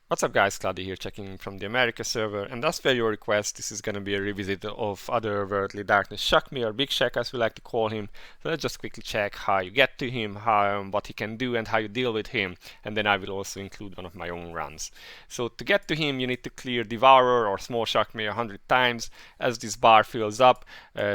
What's up guys, Cloudie here checking in from the America server, and as per your request, this is going to be a revisit of Otherwordly Darkness Shakmeh, or Big Shak as we like to call him. So let's just quickly check how you get to him, what he can do and how you deal with him, and then I will also include one of my own runs. So to get to him you need to clear Devourer or Small Shakmeh 100 times. As this bar fills up,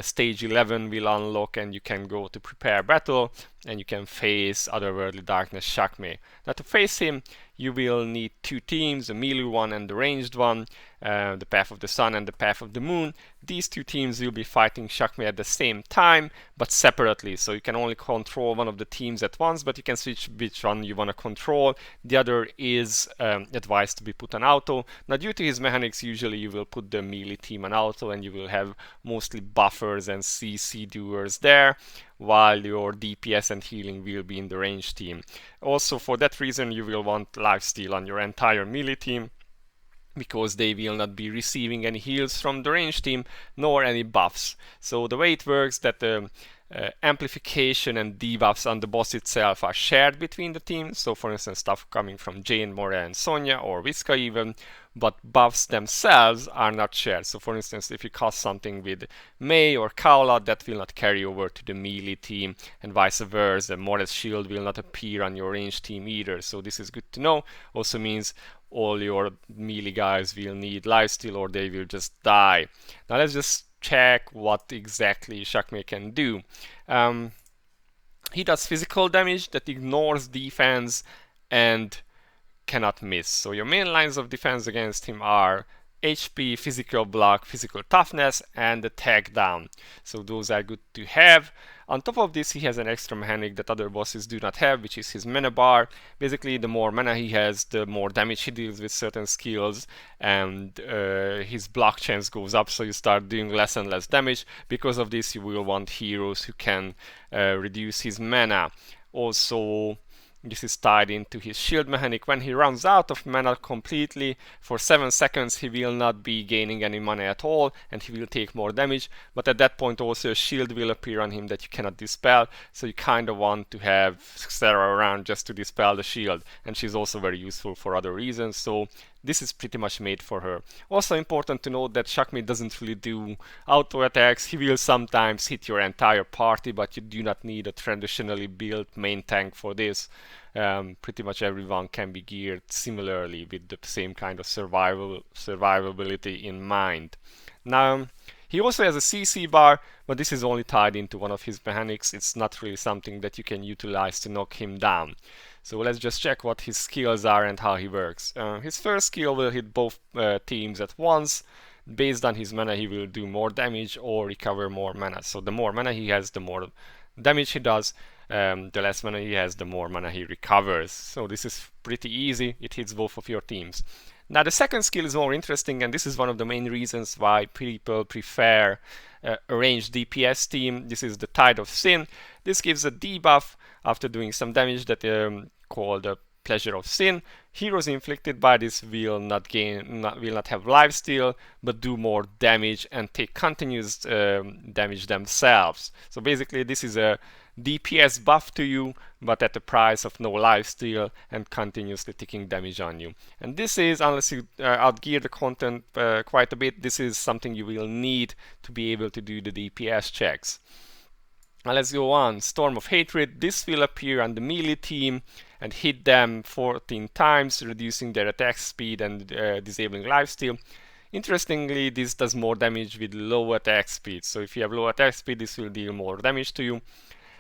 stage 11 will unlock and you can go to Prepare Battle and you can face Otherworldly Darkness Shakmeh. Now to face him you will need two teams, a melee one and the ranged one, the Path of the Sun and the Path of the Moon. These two teams will be fighting Shakmeh at the same time, but separately. So you can only control one of the teams at once, but you can switch which one you want to control. The other is advised to be put on auto. Now due to his mechanics, usually you will put the melee team on auto and you will have mostly buffers and CC doers there, while your DPS and healing will be in the range team. Also for that reason you will want lifesteal on your entire melee team, because they will not be receiving any heals from the range team nor any buffs. So the way it works that the amplification and debuffs on the boss itself are shared between the teams. So for instance, stuff coming from Jane, Moira and Sonya, or Visca even, but buffs themselves are not shared. So for instance, if you cast something with Mei or Kaola, that will not carry over to the melee team, and vice versa. Moira's shield will not appear on your range team either. So this is good to know. Also means all your melee guys will need lifesteal or they will just die. Now let's just check what exactly Shakmeh can do. He does physical damage that ignores defense and cannot miss. So your main lines of defense against him are HP, physical block, physical toughness, and attack down. So those are good to have. On top of this, he has an extra mechanic that other bosses do not have, which is his mana bar. Basically, the more mana he has, the more damage he deals with certain skills, and his block chance goes up, so you start doing less and less damage. Because of this, you will want heroes who can reduce his mana. Also, this is tied into his shield mechanic. When he runs out of mana completely, for 7 seconds he will not be gaining any mana at all and he will take more damage, but at that point also a shield will appear on him that you cannot dispel, so you kind of want to have Xerah around just to dispel the shield, and she's also very useful for other reasons, so this is pretty much made for her. Also important to note that Shakmeh doesn't really do auto attacks. He will sometimes hit your entire party, but you do not need a traditionally built main tank for this. Pretty much everyone can be geared similarly with the same kind of survivability in mind. Now, he also has a CC bar, but this is only tied into one of his mechanics. It's not really something that you can utilize to knock him down. So let's just check what his skills are and how he works. His first skill will hit both teams at once. Based on his mana, he will do more damage or recover more mana. So the more mana he has, the more damage he does. The less mana he has, the more mana he recovers. So this is pretty easy. It hits both of your teams. Now the second skill is more interesting, and this is one of the main reasons why people prefer a ranged DPS team. This is the Tide of Sin. This gives a debuff after doing some damage that called the Pleasure of Sin. Heroes inflicted by this will not have lifesteal, but do more damage and take continuous damage themselves. So basically this is a DPS buff to you, but at the price of no lifesteal and continuously taking damage on you. And this is, unless you outgear the content quite a bit, this is something you will need to be able to do the DPS checks. Now let's go on. Storm of Hatred. This will appear on the melee team and hit them 14 times, reducing their attack speed and disabling lifesteal. Interestingly, this does more damage with low attack speed. So if you have low attack speed, this will deal more damage to you.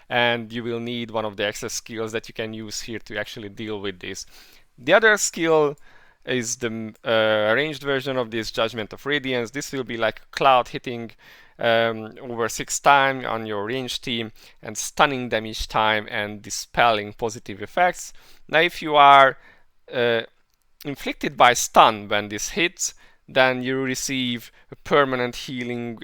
And you will need one of the extra skills that you can use here to actually deal with this. The other skill is the ranged version of this, Judgment of Radiance. This will be like a cloud hitting over 6 times on your range team and stunning damage time and dispelling positive effects. Now if you are inflicted by stun when this hits, then you receive a permanent healing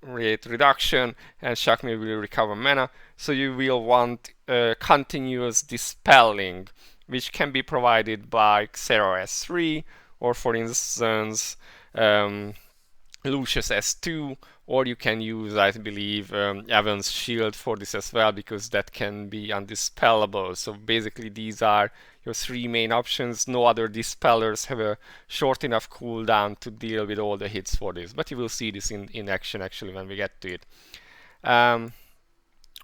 rate reduction and Shakmeh will recover mana. So you will want continuous dispelling, which can be provided by Xerah S3 or for instance Lucius S2, or you can use, I believe, Evan's shield for this as well, because that can be undispellable. So basically these are your three main options. No other dispellers have a short enough cooldown to deal with all the hits for this, but you will see this in action actually when we get to it.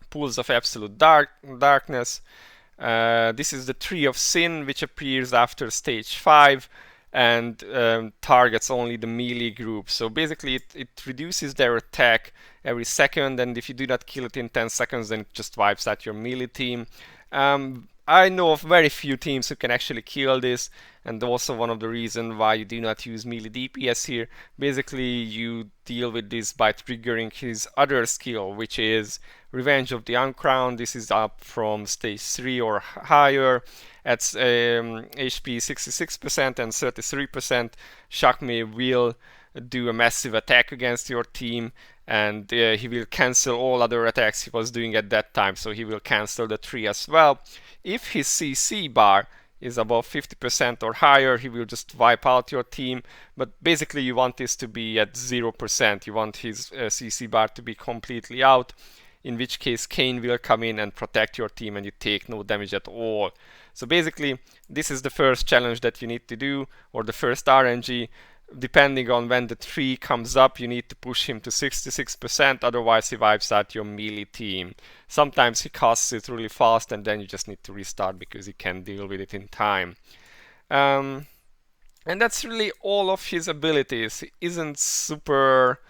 Pools of Absolute Darkness. This is the Tree of Sin, which appears after stage 5 and targets only the melee group. So basically it reduces their attack every second, and if you do not kill it in 10 seconds, then it just wipes out your melee team. I know of very few teams who can actually kill this, and also one of the reasons why you do not use melee DPS here. Basically, you deal with this by triggering his other skill, which is Revenge of the Uncrowned. This is up from stage 3 or higher. At HP 66% and 33%, Shakmeh will do a massive attack against your team, and he will cancel all other attacks he was doing at that time, so he will cancel the 3 as well. If his CC bar is above 50% or higher, he will just wipe out your team, but basically you want this to be at 0%. You want his CC bar to be completely out, in which case Kain will come in and protect your team and you take no damage at all. So basically this is the first challenge that you need to do, or the first RNG. Depending on when the tree comes up, you need to push him to 66%, otherwise he wipes out your melee team. Sometimes he casts it really fast and then you just need to restart because he can't deal with it in time. And that's really all of his abilities. He isn't super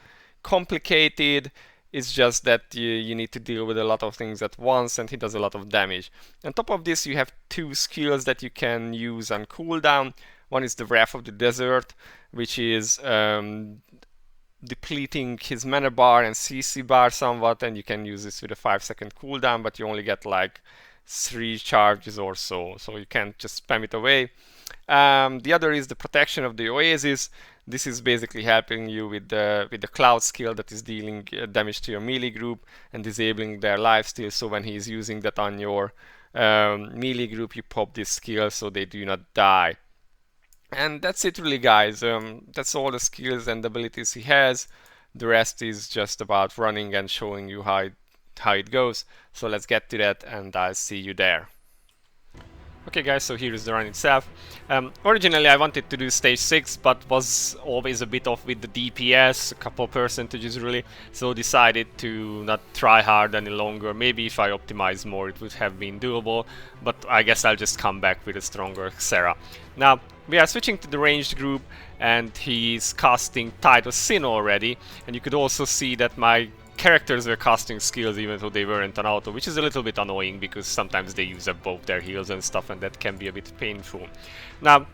complicated. It's just that you need to deal with a lot of things at once, and he does a lot of damage. On top of this, you have 2 skills that you can use on cooldown. One is the Wrath of the Desert, which is depleting his mana bar and CC bar somewhat, and you can use this with a 5-second cooldown, but you only get like 3 charges or so you can't just spam it away. The other is the Protection of the Oasis. This is basically helping you with the Cloud skill that is dealing damage to your melee group and disabling their lifesteal, so when he is using that on your melee group, you pop this skill so they do not die. And that's it really, guys. That's all the skills and abilities he has. The rest is just about running and showing you how it goes. So let's get to that, and I'll see you there. Okay guys, so here is the run itself. Originally I wanted to do stage 6, but was always a bit off with the DPS, a couple percentages really, so decided to not try hard any longer. Maybe if I optimized more it would have been doable, but I guess I'll just come back with a stronger Xerah. Now, we are switching to the ranged group, and he's casting Tide of Sin already, and you could also see that my characters were casting skills even though they weren't on auto, which is a little bit annoying because sometimes they use up both their heals and stuff, and that can be a bit painful. Now,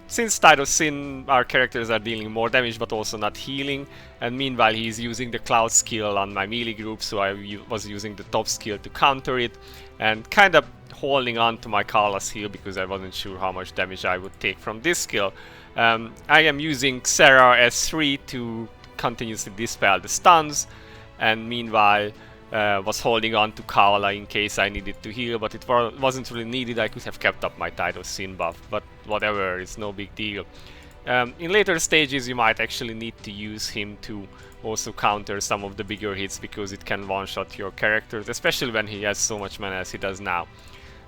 since Tide of Sin, our characters are dealing more damage but also not healing, and meanwhile he's using the Cloud skill on my melee group, so I was using the top skill to counter it, and kind of holding on to my Kala's heal because I wasn't sure how much damage I would take from this skill. I am using Xerah S3 to continuously dispel the stuns, and meanwhile was holding on to Kala in case I needed to heal, but it wasn't really needed. I could have kept up my Tide of Sin buff, but whatever, it's no big deal. In later stages you might actually need to use him to also counter some of the bigger hits, because it can one-shot your characters, especially when he has so much mana as he does now.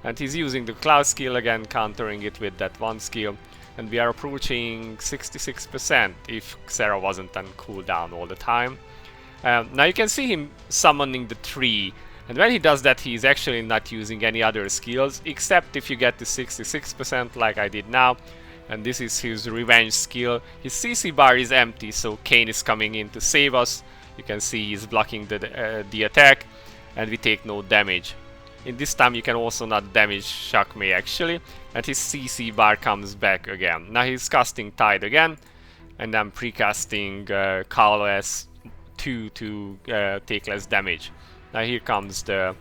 And he's using the Cloud skill again, countering it with that one skill. And we are approaching 66% if Xerah wasn't on cooldown all the time. Now you can see him summoning the tree, and when he does that he's actually not using any other skills, except if you get to 66% like I did now. And this is his Revenge skill. His CC bar is empty, so Kain is coming in to save us. You can see he's blocking the attack, and we take no damage. In this time you can also not damage Shakmeh actually, and his CC bar comes back again. Now he's casting Tide again, and I'm precasting Kala S2 to take less damage. Now here comes the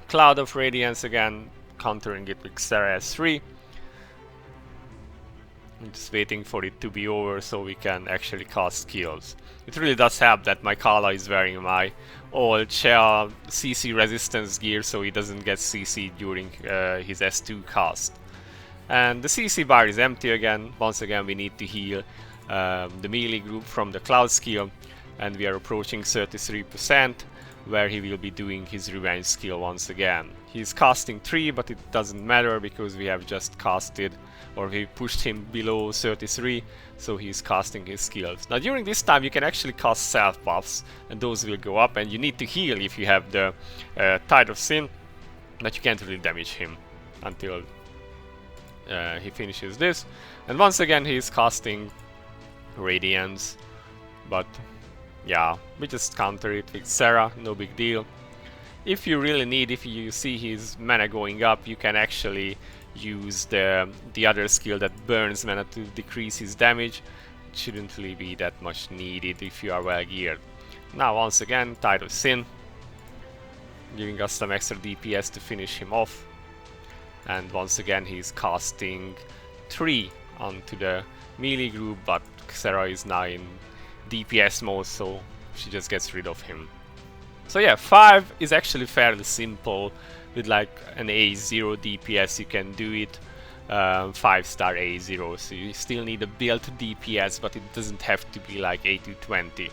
Cloud of Radiance again, countering it with Xerah S3. I'm just waiting for it to be over so we can actually cast skills. It really does help that my Kala is wearing my old shell CC resistance gear, so he doesn't get CC during his S2 cast. And the CC bar is empty again. Once again we need to heal the melee group from the Cloud skill, and we are approaching 33%, where he will be doing his Revenge skill once again. He's casting 3, but it doesn't matter because we have just casted, or we pushed him below 33, so he's casting his skills. Now during this time you can actually cast self buffs, and those will go up, and you need to heal if you have the Tide of Sin, but you can't really damage him until he finishes this. And once again he's casting Radiance, but yeah, we just counter it with Xerah, no big deal. If you really need, if you see his mana going up, you can actually use the other skill that burns mana to decrease his damage. It shouldn't really be that much needed if you are well geared. Now once again, Tide of Sin, giving us some extra DPS to finish him off. And once again he's casting 3 onto the melee group, but Xerah is now in DPS mode, so she just gets rid of him. So yeah, 5 is actually fairly simple. With like an A0 DPS you can do it, 5-star A0, so you still need a built DPS, but it doesn't have to be like A220.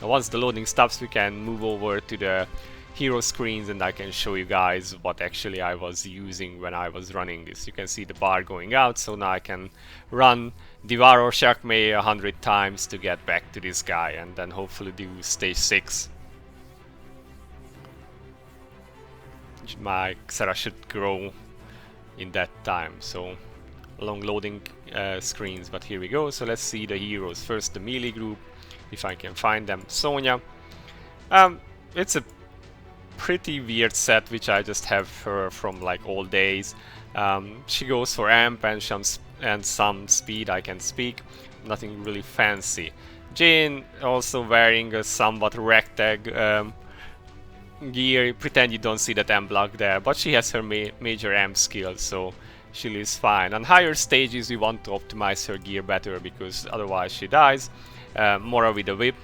Now once the loading stops we can move over to the hero screens, and I can show you guys what actually I was using when I was running this. You can see the bar going out, so now I can run Devour Shakmeh 100 times to get back to this guy, and then hopefully do stage 6. My Xerah should grow in that time, so long loading screens, but here we go. So let's see the heroes. First the melee group, if I can find them. Sonya, it's a pretty weird set which I just have her from like old days. She goes for amp and some speed, I can speak, nothing really fancy. Jane also wearing a somewhat ragtag gear. Pretend you don't see that amp block there, but she has her major amp skill, so she lives fine. On higher stages we want to optimize her gear better, because otherwise she dies. Mora with the whip,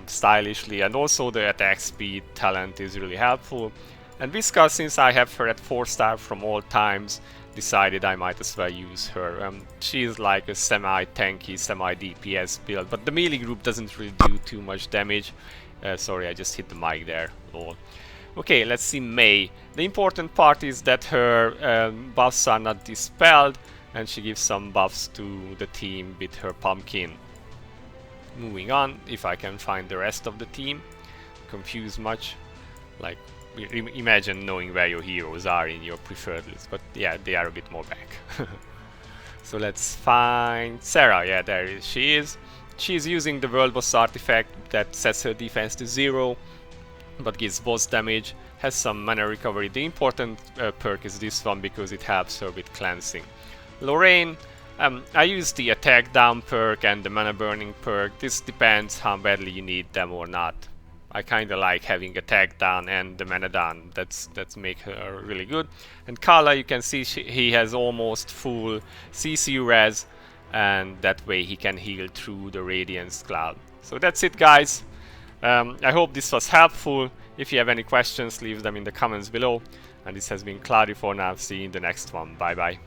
stylishly, and also the attack speed talent is really helpful. And Visca, since I have her at 4-star from all times, decided I might as well use her. She is like a semi-tanky, semi-DPS build, but the melee group doesn't really do too much damage. Sorry, I just hit the mic there. Lol. Okay, let's see Mei. The important part is that her buffs are not dispelled, and she gives some buffs to the team with her pumpkin. Moving on, if I can find the rest of the team. Confused much? Like, imagine knowing where your heroes are in your preferred list, but yeah, they are a bit more back. So let's find Xerah. Yeah, there she is. She's using the World Boss artifact that sets her defense to 0, but gives boss damage, has some mana recovery. The important perk is this one because it helps her with cleansing. Lorraine, I use the attack down perk and the mana burning perk. This depends how badly you need them or not. I kinda like having attack down and the mana down. That's make her really good. And Kala, you can see he has almost full CC res, and that way he can heal through the Radiance Cloud. So that's it, guys. I hope this was helpful. If you have any questions, leave them in the comments below. And this has been Cloudie for now. See you in the next one. Bye bye.